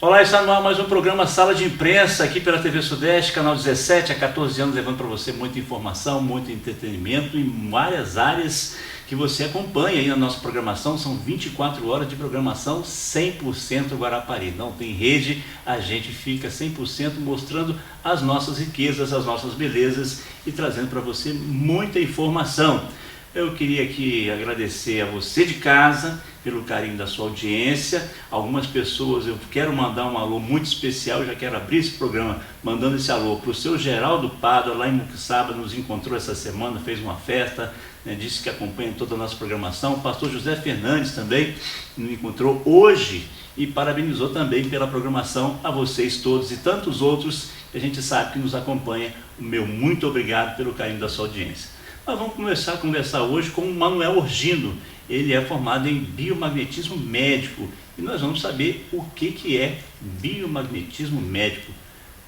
Olá, está no ar mais um programa Sala de Imprensa aqui pela TV Sudeste, canal 17, há 14 anos, levando para você muita informação, muito entretenimento em várias áreas que você acompanha aí na nossa programação. São 24 horas de programação 100% Guarapari. Não tem rede, a gente fica 100% mostrando as nossas riquezas, as nossas belezas e trazendo para você muita informação. Eu queria aqui agradecer a você de casa pelo carinho da sua audiência. Algumas pessoas, eu quero mandar um alô muito especial, eu já quero abrir esse programa mandando esse alô para o seu Geraldo Pádua, lá em Muquissaba, nos encontrou essa semana, fez uma festa, né, disse que acompanha toda a nossa programação. O pastor José Fernandes também nos encontrou hoje e parabenizou também pela programação a vocês todos e tantos outros que a gente sabe que nos acompanha. O meu muito obrigado pelo carinho da sua audiência. Nós vamos começar a conversar hoje com o Manuel Orgindo. Ele é formado em biomagnetismo médico e nós vamos saber o que é biomagnetismo médico.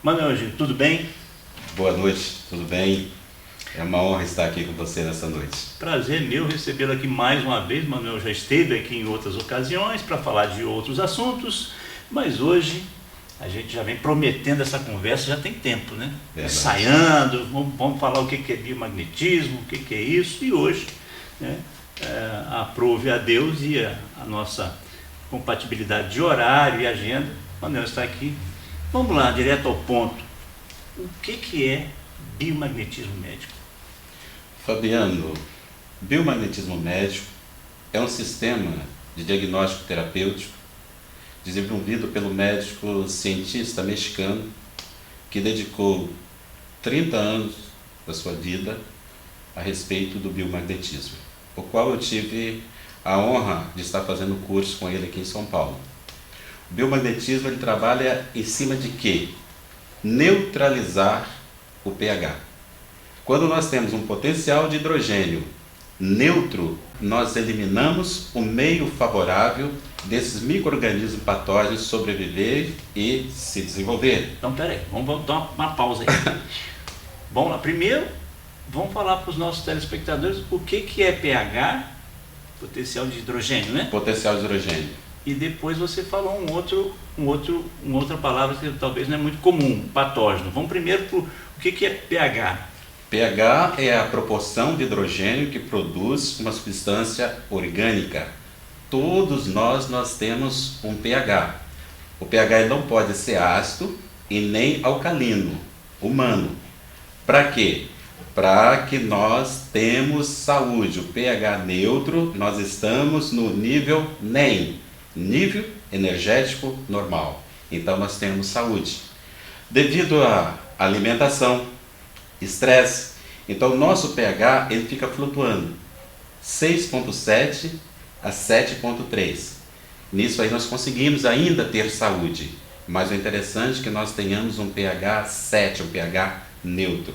Manuel Orgindo, tudo bem? Boa noite, tudo bem? É uma honra estar aqui com você nessa noite. Prazer meu recebê-lo aqui mais uma vez. Manuel já esteve aqui em outras ocasiões para falar de outros assuntos, mas hoje a gente já vem prometendo essa conversa, já tem tempo, né? Verdade. Ensaiando, vamos falar o que é biomagnetismo, o que é isso, e hoje, né, aprove a Deus e a nossa compatibilidade de horário e agenda, o Manuel está aqui. Vamos lá, direto ao ponto. O que é biomagnetismo médico? Fabiano, biomagnetismo médico é um sistema de diagnóstico terapêutico desenvolvido pelo médico cientista mexicano que dedicou 30 anos da sua vida a respeito do biomagnetismo, o qual eu tive a honra de estar fazendo curso com ele aqui em São Paulo. O biomagnetismo ele trabalha em cima de quê? Neutralizar o pH. Quando nós temos um potencial de hidrogênio neutro, nós eliminamos o meio favorável desses micro-organismos patógenos sobreviver e se desenvolver. Então, peraí, vamos dar uma pausa aí. Vamos lá, primeiro, vamos falar para os nossos telespectadores o que é pH, potencial de hidrogênio, né? Potencial de hidrogênio. E depois você falou uma outra palavra que talvez não é muito comum, patógeno. Vamos primeiro para o que é pH. pH é a proporção de hidrogênio que produz uma substância orgânica. Todos nós temos um pH. O pH ele não pode ser ácido e nem alcalino, humano. Para quê? Para que nós temos saúde. O pH neutro, nós estamos no nível NEM, nível energético normal. Então nós temos saúde. Devido à alimentação, estresse, então o nosso pH ele fica flutuando 6,7 a 7,3. Nisso aí nós conseguimos ainda ter saúde, mas o interessante é que nós tenhamos um pH 7, um pH neutro.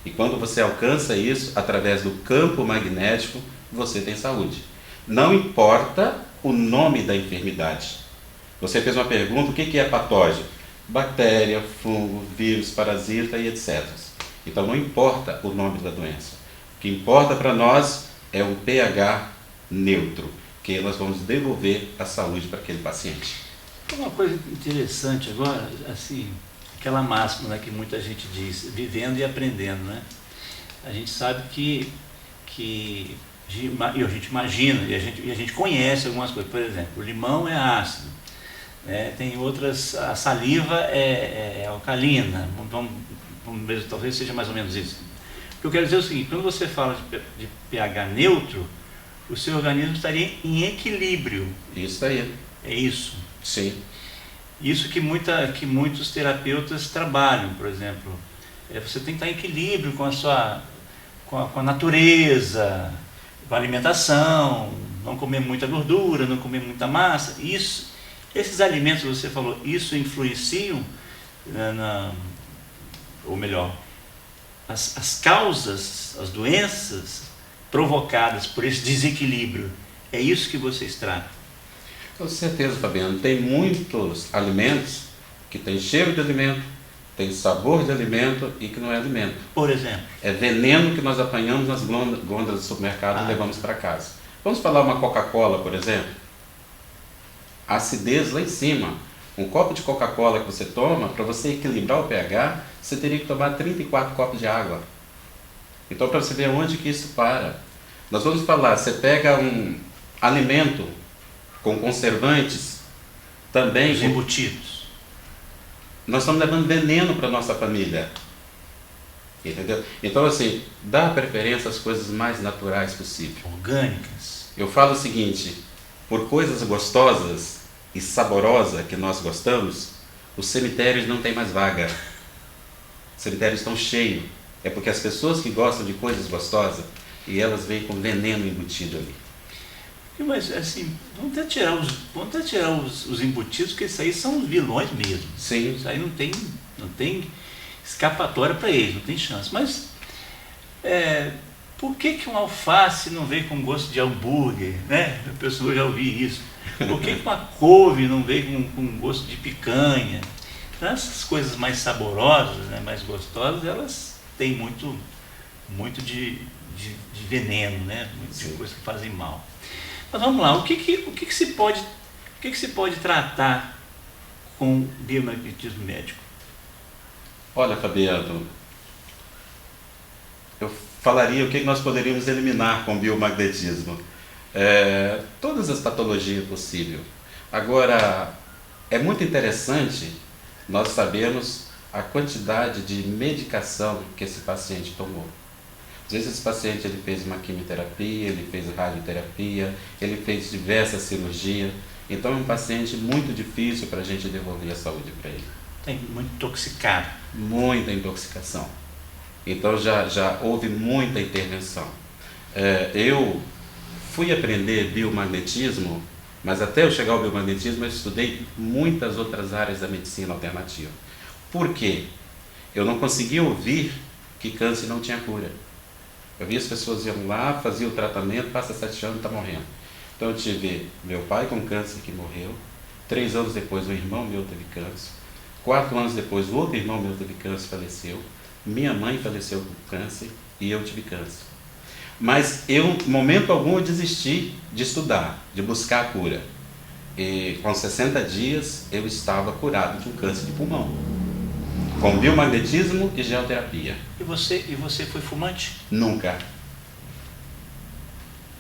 E quando você alcança isso através do campo magnético, você tem saúde. Não importa o nome da enfermidade. Você fez uma pergunta, o que é patógeno? Bactéria, fungo, vírus, parasita e etc. Então não importa o nome da doença. O que importa para nós é o pH neutro, que nós vamos devolver a saúde para aquele paciente. Uma coisa interessante agora, assim, aquela máxima, né, que muita gente diz, vivendo e aprendendo, né? A gente sabe que e a gente imagina, e a gente conhece algumas coisas. Por exemplo, o limão é ácido, né? Tem outras, a saliva é alcalina, vamos ver, talvez seja mais ou menos isso. O que eu quero dizer é o seguinte, quando você fala de pH neutro, o seu organismo estaria em equilíbrio. Isso aí. É isso? Sim. Isso que muitos terapeutas trabalham, por exemplo. Você tem que estar em equilíbrio com a natureza, com a alimentação, não comer muita gordura, não comer muita massa. Esses alimentos que você falou, isso influenciam ou melhor, as causas, as doenças provocadas por esse desequilíbrio. É isso que vocês tratam? Com certeza, Fabiano. Tem muitos alimentos que têm cheiro de alimento, tem sabor de alimento e que não é alimento. Por exemplo? É veneno que nós apanhamos nas gôndolas do supermercado e levamos para casa. Vamos falar uma Coca-Cola, por exemplo? A acidez lá em cima. Um copo de Coca-Cola que você toma, para você equilibrar o pH, você teria que tomar 34 copos de água. Então, para você ver onde que isso para. Nós vamos falar, você pega um alimento com conservantes, também... Os embutidos. Nós estamos levando veneno para a nossa família. Entendeu? Então, assim, dá preferência às coisas mais naturais possível. Orgânicas. Eu falo o seguinte, por coisas gostosas e saborosas que nós gostamos, os cemitérios não têm mais vaga. Os cemitérios estão cheios. É porque as pessoas que gostam de coisas gostosas, e elas vêm com veneno embutido ali. Mas assim, vamos até tirar os embutidos, porque isso aí são os vilões mesmo. Sim. Isso aí não tem escapatória para eles, não tem chance. Mas por que um alface não vem com gosto de hambúrguer, né? A pessoa já ouvi isso. Por que uma couve não vem com gosto de picanha? Então, essas coisas mais saborosas, né, mais gostosas, elas têm muito de veneno, né? Muito de coisas que fazem mal. Mas vamos lá, o que se pode tratar com biomagnetismo médico? Olha, Fabiano, eu falaria o que nós poderíamos eliminar com biomagnetismo. Todas as patologias possíveis. Agora, é muito interessante nós sabermos a quantidade de medicação que esse paciente tomou. Às vezes esse paciente ele fez uma quimioterapia, ele fez radioterapia, ele fez diversas cirurgias. Então é um paciente muito difícil para a gente devolver a saúde para ele. Tem muito intoxicado. Muita intoxicação. Então já houve muita intervenção. Eu fui aprender biomagnetismo, mas até eu chegar ao biomagnetismo eu estudei muitas outras áreas da medicina alternativa. Por quê? Eu não conseguia ouvir que câncer não tinha cura. Eu via as pessoas iam lá, faziam o tratamento, passa 7 anos e está morrendo. Então eu tive meu pai com câncer que morreu, 3 anos depois o irmão meu teve câncer, 4 anos depois o outro irmão meu teve câncer e faleceu, minha mãe faleceu com câncer e eu tive câncer. Mas eu, em momento algum, eu desisti de estudar, de buscar a cura. E com 60 dias eu estava curado de um câncer de pulmão, com biomagnetismo e geoterapia. E você foi fumante? Nunca.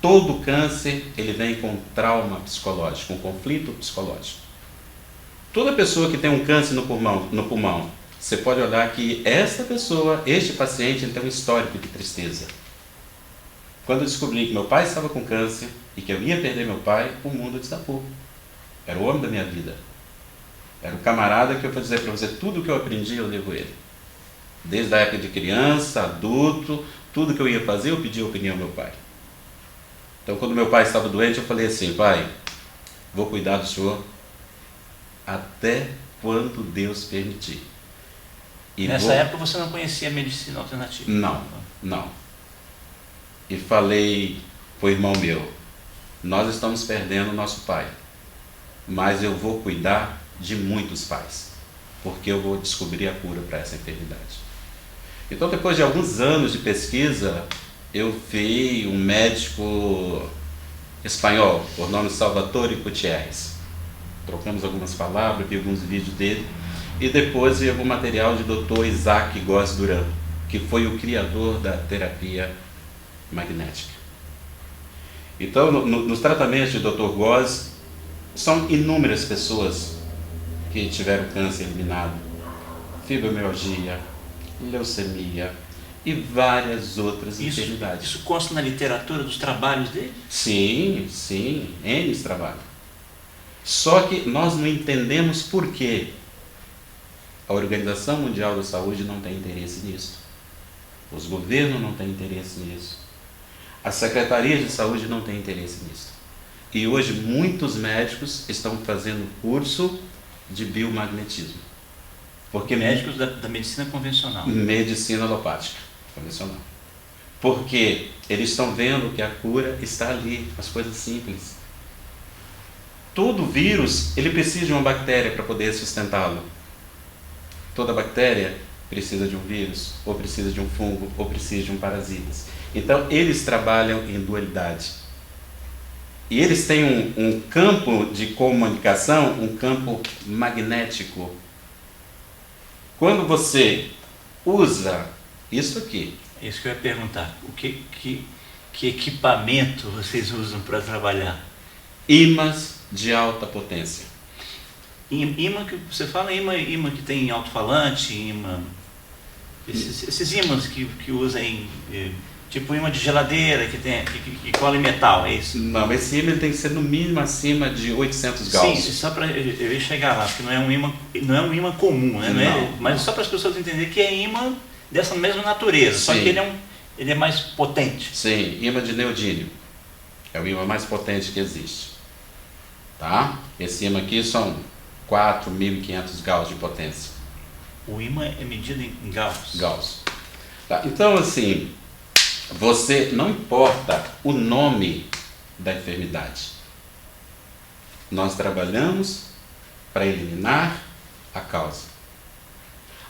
Todo câncer ele vem com trauma psicológico, um conflito psicológico. Toda pessoa que tem um câncer no pulmão, você pode olhar que esta pessoa, este paciente, ele tem um histórico de tristeza. Quando eu descobri que meu pai estava com câncer e que eu ia perder meu pai, o mundo desabou. Era o homem da minha vida. Era o camarada que eu vou dizer para você, tudo que eu aprendi eu levo ele. Desde a época de criança, adulto, tudo que eu ia fazer eu pedi a opinião ao meu pai. Então quando meu pai estava doente eu falei assim, pai, vou cuidar do senhor até quando Deus permitir. E nessa época você não conhecia a medicina alternativa? Não. E falei para o irmão meu, nós estamos perdendo o nosso pai, mas eu vou cuidar de muitos pais, porque eu vou descobrir a cura para essa enfermidade. Então depois de alguns anos de pesquisa, eu vi um médico espanhol, por nome Salvatore Gutierrez. Trocamos algumas palavras, vi alguns vídeos dele, e depois vi algum material de Dr. Isaac Góes Duran, que foi o criador da terapia magnética. Então, nos tratamentos de Dr. Góes, são inúmeras pessoas que tiveram câncer eliminado, fibromialgia, leucemia e várias outras enfermidades. Isso consta na literatura dos trabalhos dele? Sim, N trabalhos. Só que nós não entendemos por que a Organização Mundial da Saúde não tem interesse nisso. Os governos não têm interesse nisso. As secretarias de saúde não têm interesse nisso. E hoje muitos médicos estão fazendo curso de biomagnetismo. Porque médicos da medicina convencional. Medicina alopática convencional. Porque eles estão vendo que a cura está ali, as coisas simples. Todo vírus, ele precisa de uma bactéria para poder sustentá-lo. Toda bactéria precisa de um vírus, ou precisa de um fungo, ou precisa de um parasita. Então, eles trabalham em dualidade. E eles têm um campo de comunicação, um campo magnético. Quando você usa isso aqui... Isso que eu ia perguntar. O que equipamento vocês usam para trabalhar? Ímãs de alta potência. Ímã que você fala, ímã que tem alto-falante, ímã... Esses ímãs que usam tipo ímã de geladeira, que cola em metal, é isso? Não, esse ímã tem que ser no mínimo acima de 800 Gauss. Sim, só para eu ia chegar lá, porque não é um ímã comum, né? Mas só para as pessoas entenderem que é ímã dessa mesma natureza, Sim. só que ele é mais potente. Sim, ímã de neodímio. É o ímã mais potente que existe. Tá? Esse ímã aqui são 4.500 Gauss de potência. O ímã é medido em Gauss? Gauss. Tá? Então, assim, você não importa o nome da enfermidade. Nós trabalhamos para eliminar a causa.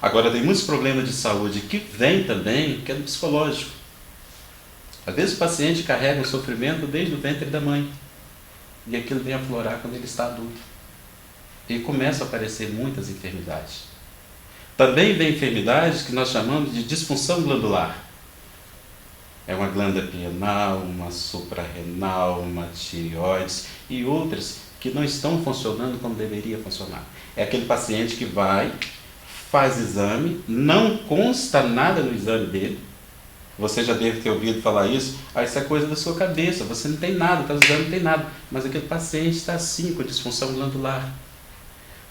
Agora, tem muitos problemas de saúde que vem também, que é do psicológico. Às vezes o paciente carrega um sofrimento desde o ventre da mãe. E aquilo vem aflorar quando ele está adulto. E começam a aparecer muitas enfermidades. Também vem enfermidades que nós chamamos de disfunção glandular. É uma glândula pineal, uma suprarrenal, uma tireoide e outras que não estão funcionando como deveria funcionar. É aquele paciente que vai, faz exame, não consta nada no exame dele. Você já deve ter ouvido falar isso. Isso é coisa da sua cabeça, você não tem nada, está no exame, não tem nada. Mas aquele paciente está assim, com disfunção glandular.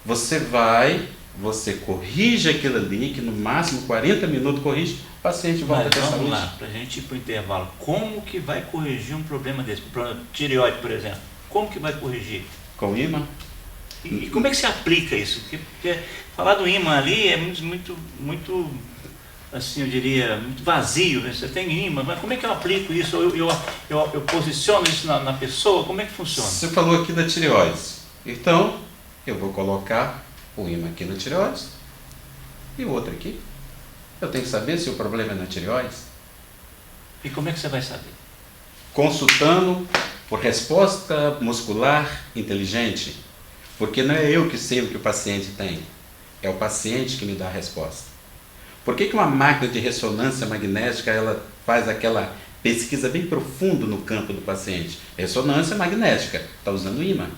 Você vai, você corrige aquilo ali, que no máximo 40 minutos corrige, o paciente volta a ter saúde. Vamos lá, para a gente ir para o intervalo. Como que vai corrigir um problema desse? O problema de tireoide, por exemplo. Como que vai corrigir? Com ímã? E como é que se aplica isso? Porque falar do ímã ali é muito, assim, eu diria, muito vazio. Você tem ímã, mas como é que eu aplico isso? Eu posiciono isso na pessoa? Como é que funciona? Você falou aqui da tireoide. Então, eu vou colocar o ímã aqui na tireoide e o outro aqui. Eu tenho que saber se o problema é na tireoide. E como é que você vai saber? Consultando por resposta muscular inteligente. Porque não é eu que sei o que o paciente tem. É o paciente que me dá a resposta. Por que uma máquina de ressonância magnética ela faz aquela pesquisa bem profunda no campo do paciente? Ressonância magnética. Está usando ímã.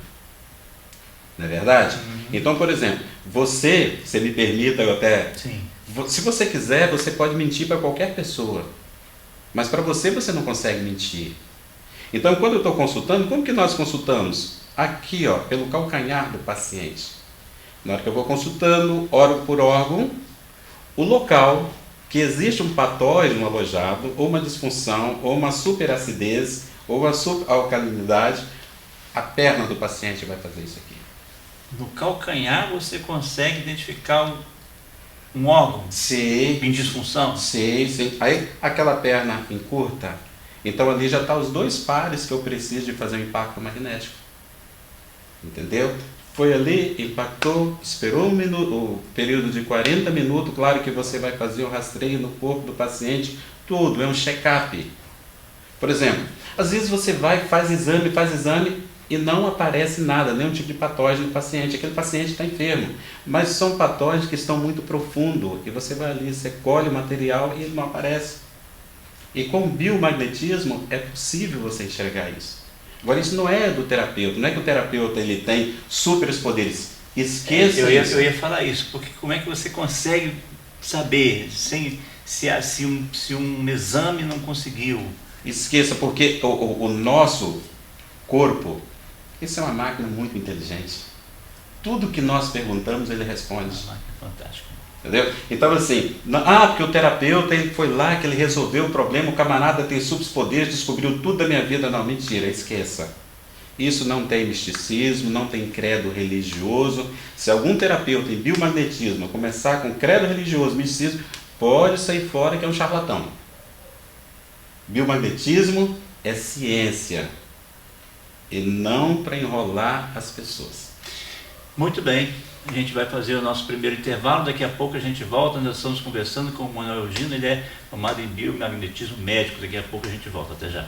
Não é verdade? Uhum. Então, por exemplo, você me permita, eu até... Sim. Se você quiser, você pode mentir para qualquer pessoa. Mas para você não consegue mentir. Então, quando eu estou consultando, como que nós consultamos? Aqui, ó, pelo calcanhar do paciente. Na hora que eu vou consultando, órgão por órgão, o local que existe um patógeno alojado, ou uma disfunção, ou uma superacidez, ou uma subalcalinidade, a perna do paciente vai fazer isso aqui. No calcanhar você consegue identificar um órgão em disfunção? Sim. Aí aquela perna encurta, então ali já está os dois pares que eu preciso de fazer um impacto magnético. Entendeu? Foi ali, impactou, esperou um minuto, o período de 40 minutos, claro que você vai fazer o rastreio no corpo do paciente, tudo, é um check-up. Por exemplo, às vezes você vai, faz exame e não aparece nada, nenhum tipo de patógeno no paciente, aquele paciente está enfermo, mas são patógenos que estão muito profundos, e você vai ali, você colhe o material e ele não aparece. E com o biomagnetismo é possível você enxergar isso. Agora, isso não é do terapeuta, não é que o terapeuta ele tem super poderes. Esqueça isso. Eu ia falar isso, porque como é que você consegue saber se um exame não conseguiu? Esqueça, porque o nosso corpo, isso é uma máquina muito inteligente. Tudo que nós perguntamos, ele responde. É uma máquina fantástica. Entendeu? Então, assim, porque o terapeuta ele foi lá, que ele resolveu o problema, o camarada tem superpoderes, descobriu tudo da minha vida. Não, mentira, esqueça. Isso não tem misticismo, não tem credo religioso. Se algum terapeuta em biomagnetismo começar com credo religioso, misticismo, pode sair fora que é um charlatão. Biomagnetismo é ciência, e não para enrolar as pessoas. Muito bem. A gente vai fazer o nosso primeiro intervalo, daqui a pouco a gente volta, nós estamos conversando com o Manuel Gino, ele é formado em biomagnetismo médico, daqui a pouco a gente volta, até já.